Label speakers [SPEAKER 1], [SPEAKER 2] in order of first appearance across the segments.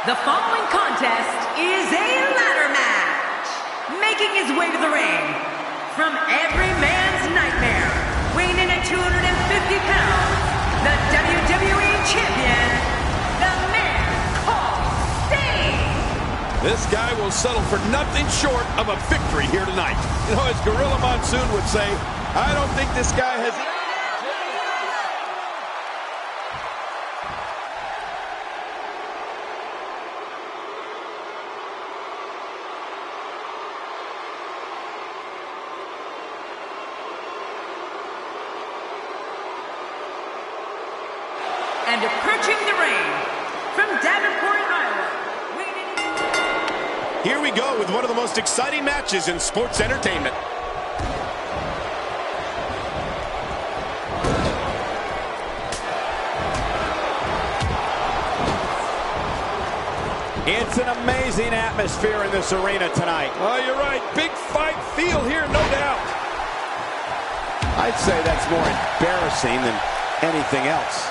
[SPEAKER 1] The following contest is a ladder match. Making his way to the ring, from every man's nightmare, weighing in at 250 pounds, the WWE Champion, the man called Sting.
[SPEAKER 2] This guy will settle for nothing short of a victory here tonight. You know, as Gorilla Monsoon would say, I don't think this guy has...
[SPEAKER 1] And approaching the ring, from Davenport, Iowa.
[SPEAKER 3] Here we go with one of the most exciting matches in sports entertainment.
[SPEAKER 4] It's an amazing atmosphere in this arena tonight.
[SPEAKER 2] Oh, you're right. Big fight feel here, no doubt.
[SPEAKER 4] I'd say that's more embarrassing than anything else.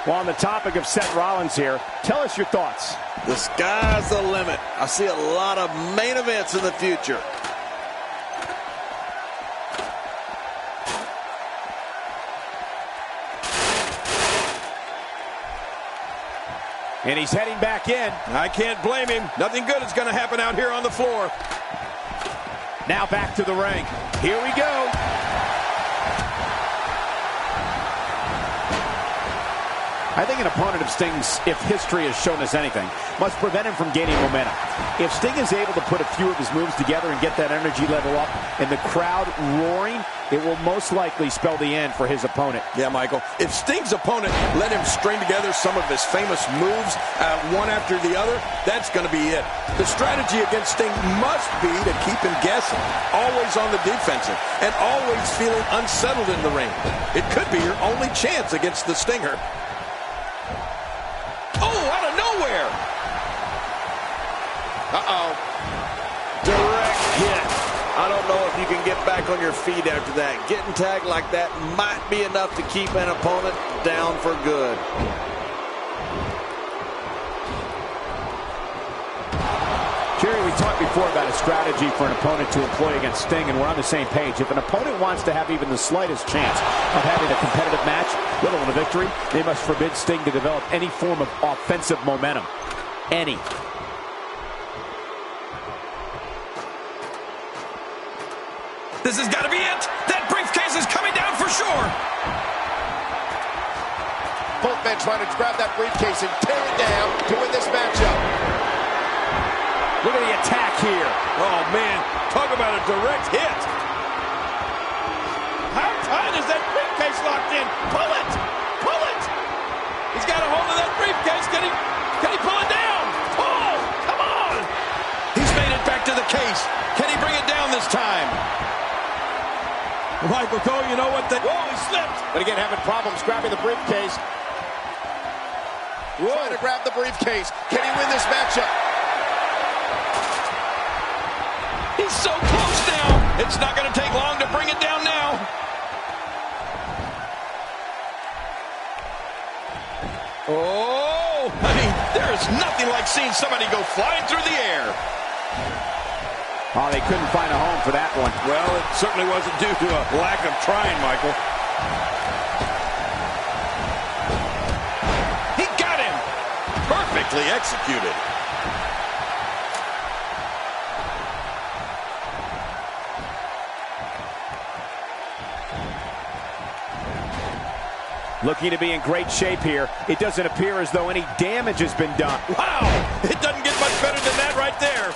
[SPEAKER 4] Well, on the topic of Seth Rollins here, tell us your thoughts.
[SPEAKER 5] The sky's the limit. I see a lot of main events in the future.
[SPEAKER 4] And he's heading back in.
[SPEAKER 2] I can't blame him. Nothing good is going to happen out here on the floor.
[SPEAKER 4] Now back to the ring. Here we go. I think an opponent of Sting's, if history has shown us anything, must prevent him from gaining momentum. If Sting is able to put a few of his moves together and get that energy level up and the crowd roaring, it will most likely spell the end for his opponent.
[SPEAKER 2] Yeah, Michael. If Sting's opponent let him string together some of his famous moves one after the other, that's going to be it. The strategy against Sting must be to keep him guessing, always on the defensive, and always feeling unsettled in the ring. It could be your only chance against the Stinger. Oh, out of nowhere! Uh-oh.
[SPEAKER 5] Direct hit. I don't know if you can get back on your feet after that. Getting tagged like that might be enough to keep an opponent down for good.
[SPEAKER 4] Jerry, we talked before about a strategy for an opponent to employ against Sting, and we're on the same page. If an opponent wants to have even the slightest chance of having a competitive match, let alone a victory, they must forbid Sting to develop any form of offensive momentum. Any.
[SPEAKER 2] This has got to be it. That briefcase is coming down for sure.
[SPEAKER 3] Both men trying to grab that briefcase and tear it down to win this matchup.
[SPEAKER 4] Look at the attack here.
[SPEAKER 2] Oh, man. Talk about a direct hit. How tight is that briefcase locked in? Pull it! Pull it! He's got a hold of that briefcase. Can he pull it down? Pull! Come on! He's made it back to the case. Can he bring it down this time? Michael Cole, you know what? Whoa, he slipped.
[SPEAKER 3] But again, having problems grabbing the briefcase. Trying to grab the briefcase. Can he win this matchup?
[SPEAKER 2] He's so close now. It's not going to take long to bring it down now. Oh, I mean, there is nothing like seeing somebody go flying through the air.
[SPEAKER 4] Oh, they couldn't find a home for that one.
[SPEAKER 2] Well, it certainly wasn't due to a lack of trying, Michael. He got him. Perfectly executed.
[SPEAKER 4] Looking to be in great shape here. It doesn't appear as though any damage has been done.
[SPEAKER 2] Wow, it doesn't get much better than that right there.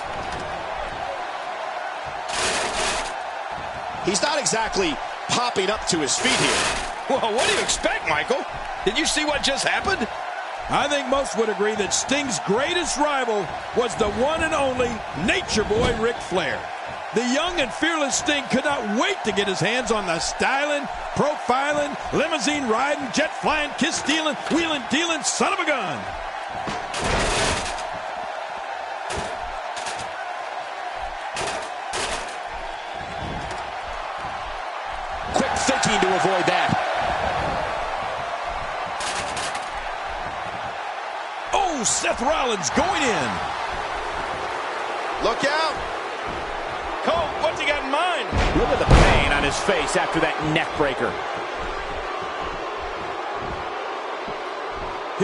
[SPEAKER 3] He's not exactly popping up to his feet here.
[SPEAKER 2] Well, what do you expect, Michael? Did you see what just happened? I think most would agree that Sting's greatest rival was the one and only Nature Boy Ric Flair. The young and fearless Sting could not wait to get his hands on the styling, profiling, limousine riding, jet flying, kiss stealing, wheeling dealing son of a gun.
[SPEAKER 3] Quick thinking to avoid that.
[SPEAKER 2] Oh, Seth Rollins going in.
[SPEAKER 3] Look out.
[SPEAKER 2] Cole, what's he got in mind?
[SPEAKER 4] Look at the pain on his face after that neck breaker.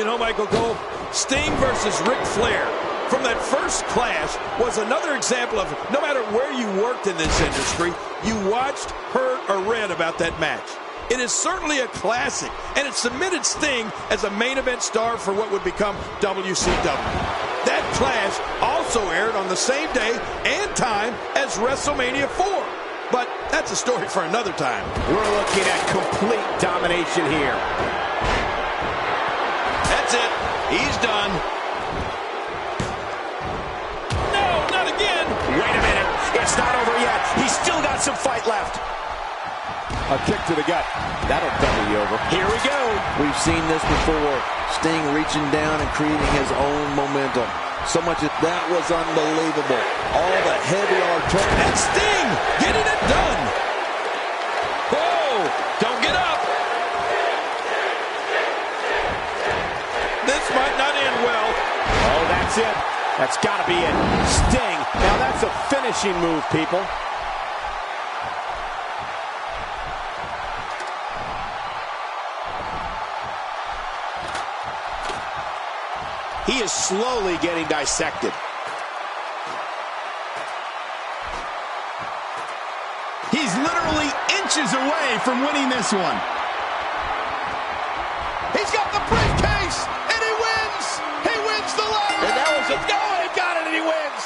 [SPEAKER 2] You know, Michael Cole, Sting versus Ric Flair from that first clash was another example of no matter where you worked in this industry, you watched, heard, or read about that match. It is certainly a classic, and it cemented Sting as a main event star for what would become WCW. That clash also aired on the same day and time as WrestleMania 4. But that's a story for another time.
[SPEAKER 4] We're looking at complete domination here.
[SPEAKER 2] That's it. He's done. No, not again.
[SPEAKER 4] Wait a minute. It's not over yet. He's still got some fight left. A kick to the gut. That'll double you over. Here we go.
[SPEAKER 5] We've seen this before. Sting reaching down and creating his own momentum. So much that was unbelievable. All the heavy artillery.
[SPEAKER 2] And Sting getting it done. Whoa, don't get up. This might not end well.
[SPEAKER 4] Oh, that's it. That's got to be it. Sting. Now that's a finishing move, people. He is slowly getting dissected.
[SPEAKER 6] He's literally inches away from winning this one.
[SPEAKER 3] He's got the briefcase, and he wins. He wins the ladder.
[SPEAKER 2] And that was it. No, he got it, and he wins.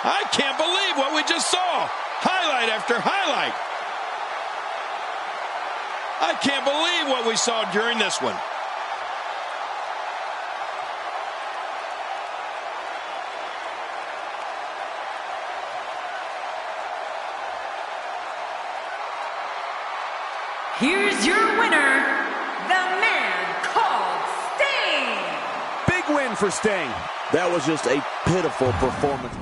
[SPEAKER 2] I can't believe what we just saw. Highlight after highlight. I can't believe what we saw during this one.
[SPEAKER 1] Here's your winner, the man called Sting.
[SPEAKER 4] Big win for Sting.
[SPEAKER 5] That was just a pitiful performance.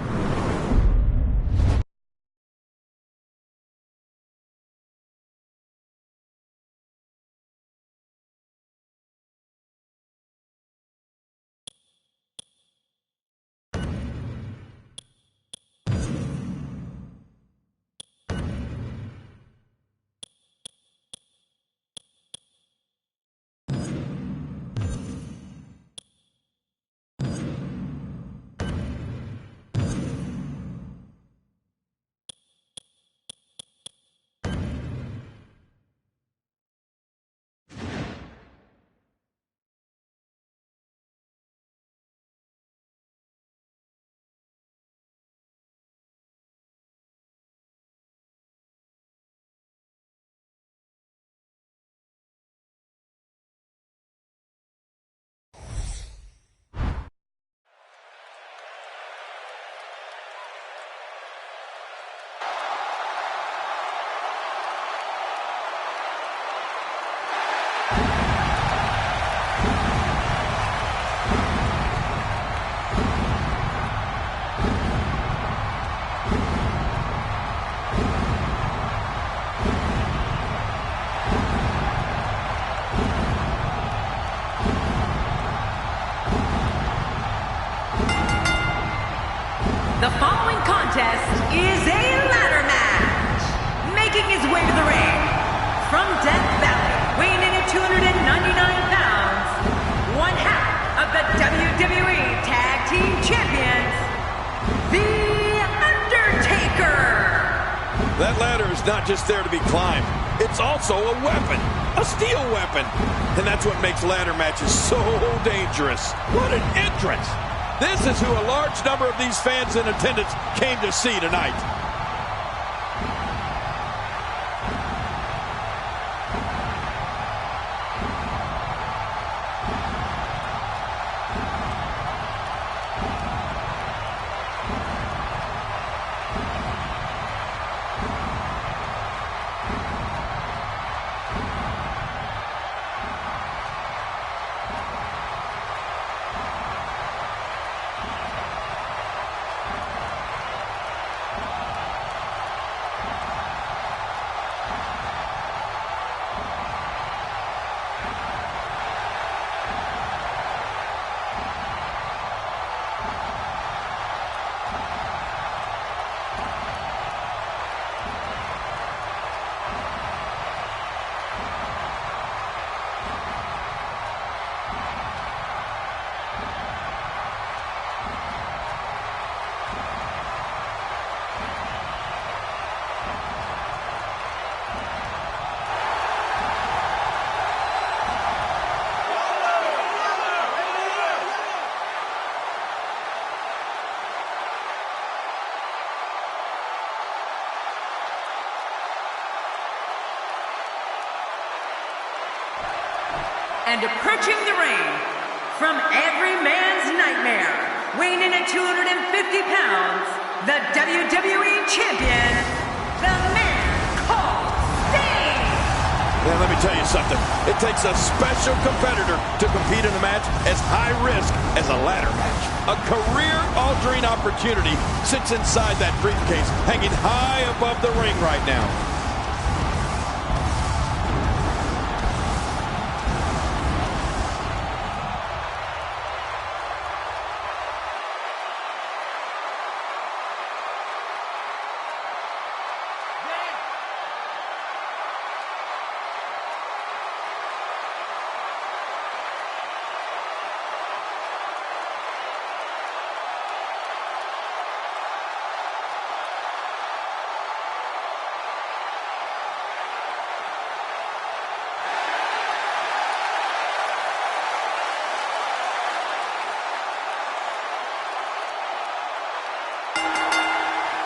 [SPEAKER 1] The following contest is a ladder match. Making his way to the ring from Death Valley, weighing in at 299 pounds, one half of the WWE Tag Team Champions, The Undertaker.
[SPEAKER 2] That ladder is not just there to be climbed. It's also a weapon, a steel weapon. And that's what makes ladder matches so dangerous. What an entrance. This is who a large number of these fans in attendance came to see tonight.
[SPEAKER 1] And approaching the ring, from every man's nightmare, weighing in at 250 pounds, the WWE Champion, the man called Sting!
[SPEAKER 2] Yeah, let me tell you something. It takes a special competitor to compete in a match as high risk as a ladder match. A career-altering opportunity sits inside that briefcase, hanging high above the ring right now.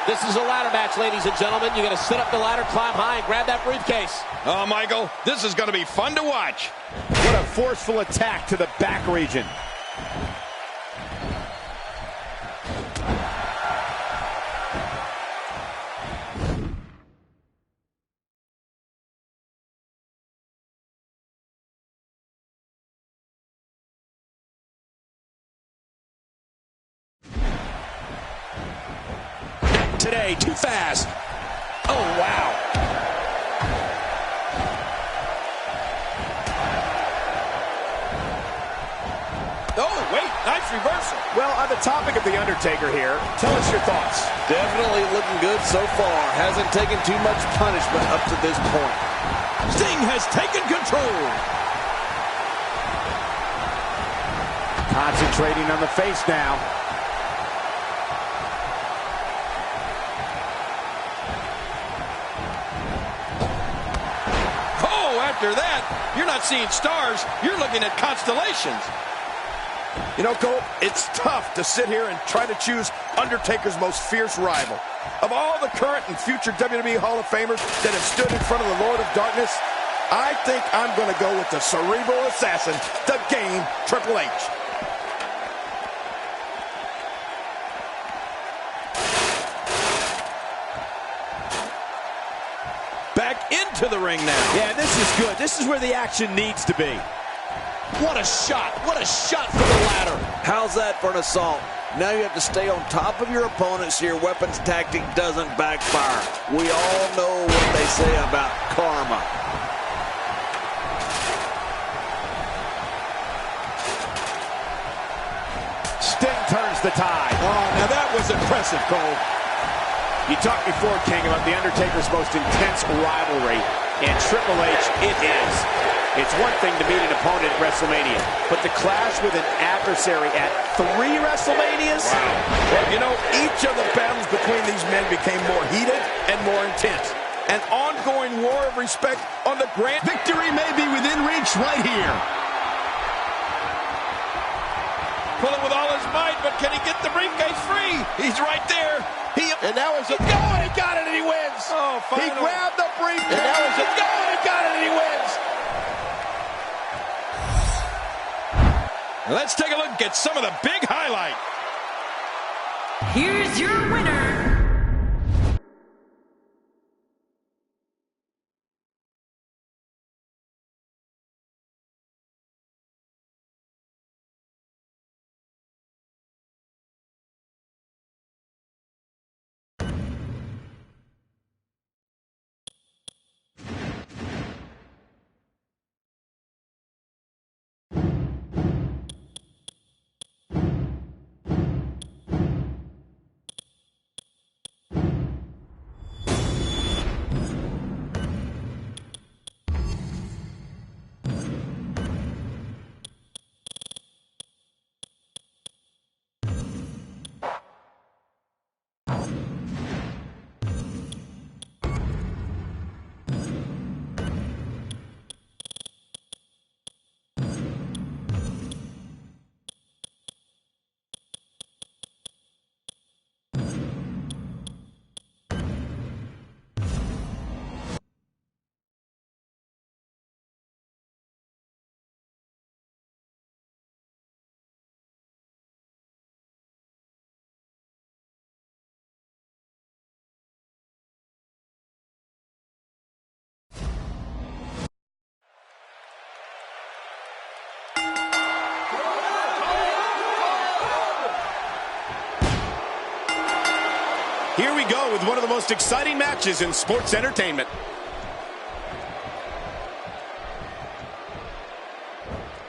[SPEAKER 7] This is a ladder match, ladies and gentlemen. You're going to sit up the ladder, climb high, and grab that briefcase.
[SPEAKER 2] Oh, Michael, this is going to be fun to watch.
[SPEAKER 4] What a forceful attack to the back region.
[SPEAKER 2] Today, too fast. Oh, wow. Oh, wait, nice reversal.
[SPEAKER 4] Well, on the topic of The Undertaker here, tell us your thoughts.
[SPEAKER 5] Definitely looking good so far. Hasn't taken too much punishment up to this point.
[SPEAKER 2] Sting has taken control.
[SPEAKER 4] Concentrating on the face now.
[SPEAKER 2] After that, you're not seeing stars, you're looking at constellations. You know, Cole, it's tough to sit here and try to choose Undertaker's most fierce rival. Of all the current and future WWE Hall of Famers that have stood in front of the Lord of Darkness, I think I'm going to go with the cerebral assassin, the Game, Triple H. Back into the ring now.
[SPEAKER 4] Yeah, this is good. This is where the action needs to be.
[SPEAKER 7] What a shot. What a shot from the ladder.
[SPEAKER 5] How's that for an assault? Now you have to stay on top of your opponent so your weapons tactic doesn't backfire. We all know what they say about karma.
[SPEAKER 4] Sting turns the tide.
[SPEAKER 2] Oh, now that was impressive, Cole.
[SPEAKER 4] You talked before, King, about The Undertaker's most intense rivalry, and Triple H, it is. It's one thing to meet an opponent at WrestleMania, but to clash with an adversary at 3 WrestleManias?
[SPEAKER 2] Wow. Well, you know, each of the battles between these men became more heated and more intense. An ongoing war of respect on the grand...
[SPEAKER 6] Victory may be within reach right here.
[SPEAKER 2] Pulling with all his might, but can he get the briefcase free? He's right there.
[SPEAKER 3] And now he's going, he got it, and he wins.
[SPEAKER 2] Oh,
[SPEAKER 3] he grabbed the briefcase. And now he's going, he got it, and he wins.
[SPEAKER 2] Let's take a look at some of the big highlights.
[SPEAKER 1] Here's your winner,
[SPEAKER 6] Here we go with one of the most exciting matches in sports entertainment.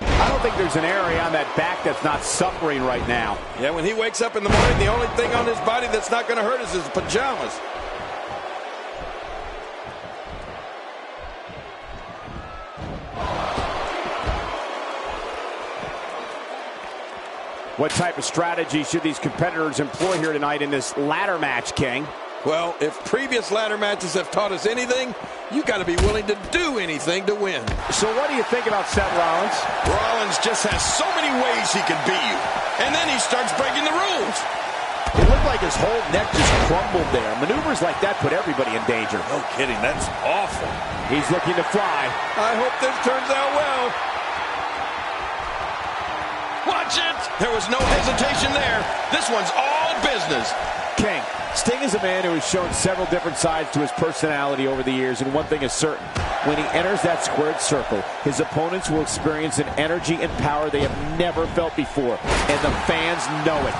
[SPEAKER 4] I don't think there's an area on that back that's not suffering right now.
[SPEAKER 2] Yeah, when he wakes up in the morning, the only thing on his body that's not going to hurt is his pajamas.
[SPEAKER 4] What type of strategy should these competitors employ here tonight in this ladder match, King?
[SPEAKER 2] Well, if previous ladder matches have taught us anything, you got to be willing to do anything to win.
[SPEAKER 4] So what do you think about Seth Rollins?
[SPEAKER 2] Rollins just has so many ways he can beat you, and then he starts breaking the rules.
[SPEAKER 4] It looked like his whole neck just crumbled there. Maneuvers like that put everybody in danger.
[SPEAKER 2] No kidding, that's awful.
[SPEAKER 4] He's looking to fly.
[SPEAKER 2] I hope this turns out well. Watch it! There was no hesitation there. This one's all business.
[SPEAKER 4] King, Sting is a man who has shown several different sides to his personality over the years, and one thing is certain. When he enters that squared circle, his opponents will experience an energy and power they have never felt before, and the fans know it.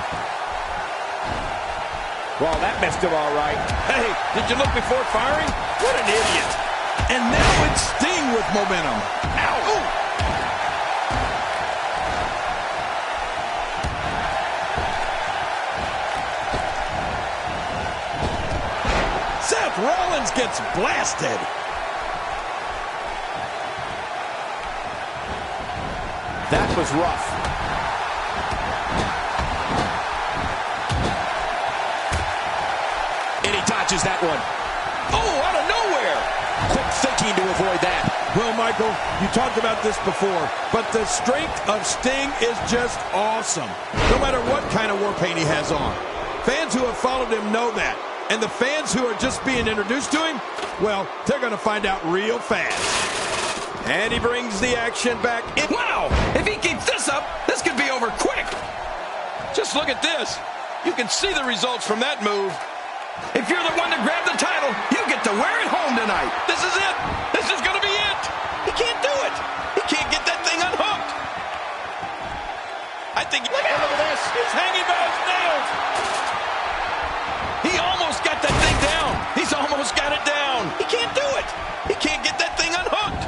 [SPEAKER 4] Well, that messed him all right.
[SPEAKER 2] Hey, did you look before firing? What an idiot. And now it's Sting with momentum. Ow! Ooh. Seth Rollins gets blasted.
[SPEAKER 4] That was rough. And he dodges that one.
[SPEAKER 2] Oh, out of nowhere.
[SPEAKER 4] Quick thinking to avoid that.
[SPEAKER 2] Well, Michael, you talked about this before, but the strength of Sting is just awesome. No matter what kind of war paint he has on. Fans who have followed him know that. And the fans who are just being introduced to him, well, they're going to find out real fast. And he brings the action back in. Wow! If he keeps this up, this could be over quick. Just look at this. You can see the results from that move. If you're the one to grab the title, you get to wear it home tonight. This is it. This is going to be it. He can't do it. He can't get that thing unhooked. I think, look at this. He's hanging by his nails. He almost got that thing down. He's almost got it down. He can't do it. He can't get that thing unhooked.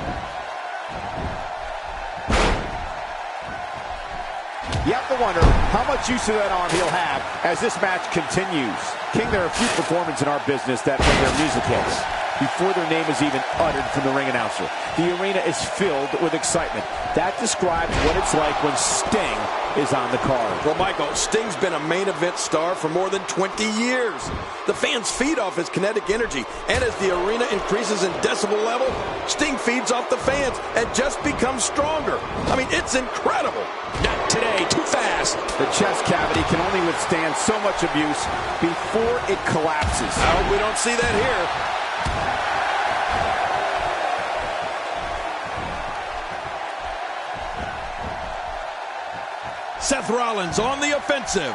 [SPEAKER 4] You have to wonder how much use of that arm he'll have as this match continues. King, there are few performers in our business that when their music hits, before their name is even uttered from the ring announcer, the arena is filled with excitement. That describes what it's like when Sting is on the card.
[SPEAKER 2] Well, Michael, Sting's been a main event star for more than 20 years. The fans feed off his kinetic energy, and as the arena increases in decibel level, Sting feeds off the fans and just becomes stronger. I mean, it's incredible.
[SPEAKER 4] Not today, too fast. The chest cavity can only withstand so much abuse before it collapses.
[SPEAKER 2] I hope we don't see that here. Seth Rollins on the offensive.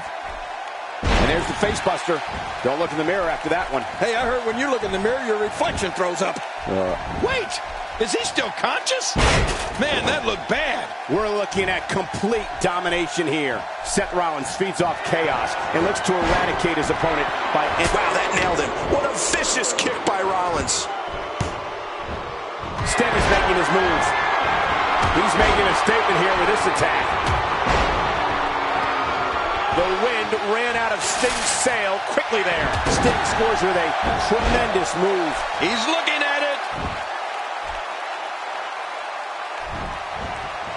[SPEAKER 4] And there's the face buster. Don't look in the mirror after that one.
[SPEAKER 2] Hey, I heard when you look in the mirror, your reflection throws up. Wait, is he still conscious? Man, that looked bad.
[SPEAKER 4] We're looking at complete domination here. Seth Rollins feeds off chaos and looks to eradicate his opponent by...
[SPEAKER 6] Wow, that nailed him. What a vicious kick by Rollins.
[SPEAKER 4] Sting is making his move. He's making a statement here with this attack. The wind ran out of Sting's sail quickly there. Sting scores with a tremendous move.
[SPEAKER 2] He's looking at it.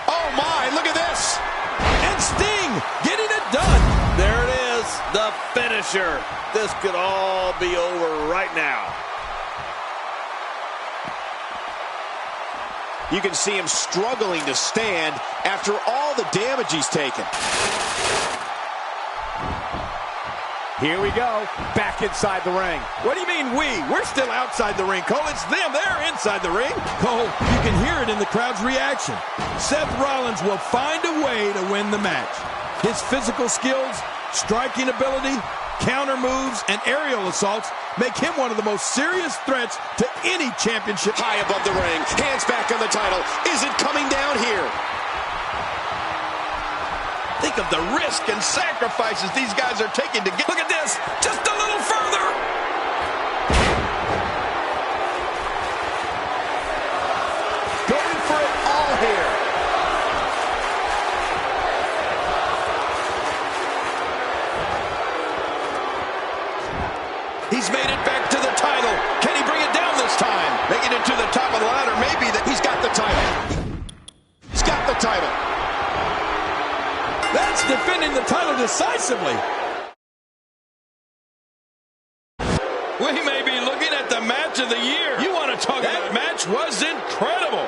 [SPEAKER 3] Oh my, look at this.
[SPEAKER 2] And Sting getting it done.
[SPEAKER 5] There it is, the finisher. This could all be over right now.
[SPEAKER 6] You can see him struggling to stand after all the damage he's taken.
[SPEAKER 4] Here we go, back inside the ring.
[SPEAKER 2] What do you mean we? We're still outside the ring, Cole. It's them. They're inside the ring. Cole, you can hear it in the crowd's reaction. Seth Rollins will find a way to win the match. His physical skills, striking ability, counter moves, and aerial assaults make him one of the most serious threats to any championship.
[SPEAKER 6] High above the ring, hands back on the title. Is it coming down here?
[SPEAKER 2] Think of the risk and sacrifices these guys are taking to get... Look at this! Just a little further!
[SPEAKER 6] He's made it back to the title. Can he bring it down this time? Making it to the top of the ladder. Maybe that he's got the title. He's got the title.
[SPEAKER 2] That's defending the title decisively. We may be looking at the match of the year. You want to talk about that match was incredible.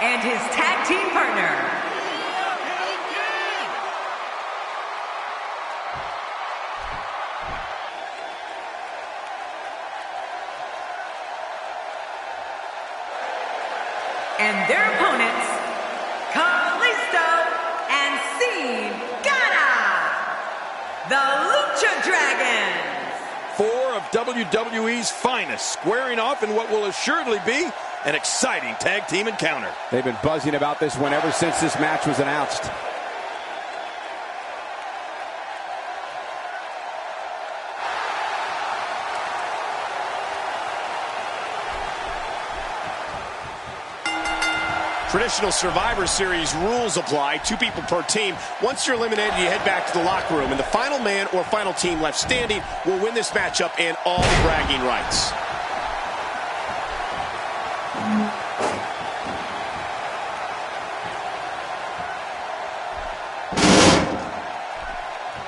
[SPEAKER 1] And his tag team partner. And their opponents, Kalisto and the Lucha Dragons.
[SPEAKER 2] Four of WWE's finest squaring off in what will assuredly be an exciting tag team encounter.
[SPEAKER 4] They've been buzzing about this one ever since this match was announced.
[SPEAKER 6] Traditional Survivor Series rules apply. 2 people per team. Once you're eliminated, you head back to the locker room, and the final man or final team left standing will win this matchup and all the bragging rights.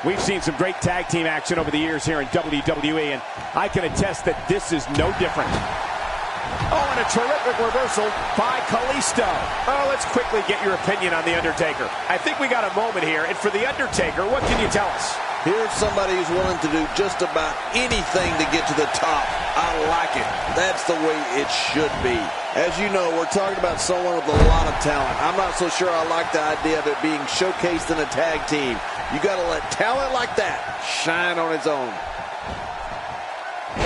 [SPEAKER 4] We've seen some great tag team action over the years here in WWE, and I can attest that this is no different. Oh, and a terrific reversal by Kalisto. Oh, let's quickly get your opinion on The Undertaker. I think we got a moment here, and for The Undertaker, what can you tell us?
[SPEAKER 5] Here's somebody who's willing to do just about anything to get to the top. I like it. That's the way it should be. As you know, we're talking about someone with a lot of talent. I'm not so sure I like the idea of it being showcased in a tag team. You got to let talent like that shine on its own.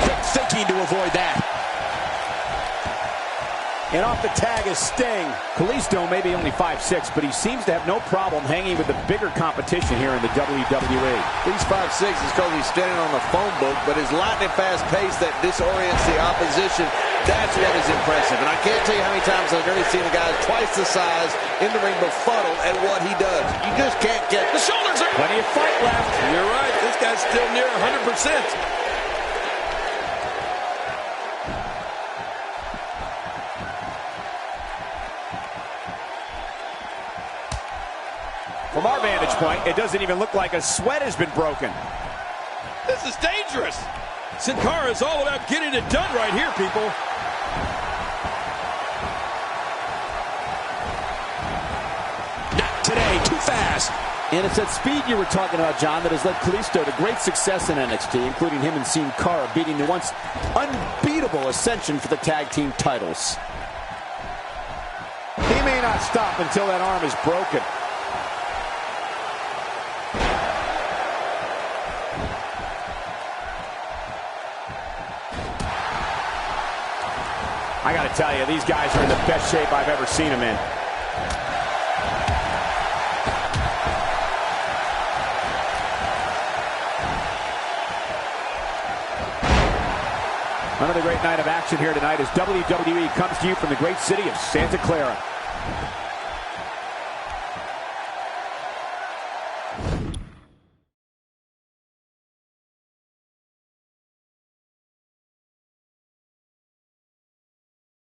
[SPEAKER 4] Quick thinking to avoid that. And off the tag is Sting. Kalisto may be only 5'6", but he seems to have no problem hanging with the bigger competition here in the WWE.
[SPEAKER 5] He's 5'6" is because he's standing on the phone book, but his lightning fast pace that disorients the opposition, that's what is impressive. And I can't tell you how many times I've already seen a guy twice the size in the ring befuddled at what he does. You just can't get
[SPEAKER 2] the shoulders are
[SPEAKER 4] plenty of fight left.
[SPEAKER 2] You're right. This guy's still near 100%.
[SPEAKER 4] From our vantage point, it doesn't even look like a sweat has been broken.
[SPEAKER 2] This is dangerous. Sin Cara is all about getting it done right here, people.
[SPEAKER 6] Not today. Too fast.
[SPEAKER 4] And it's that speed you were talking about, John, that has led Kalisto to great success in NXT, including him and Sin Cara beating the once unbeatable ascension for the tag team titles. He may not stop until that arm is broken. I got to tell you, these guys are in the best shape I've ever seen them in. Another great night of action here tonight as WWE comes to you from the great city of Santa Clara.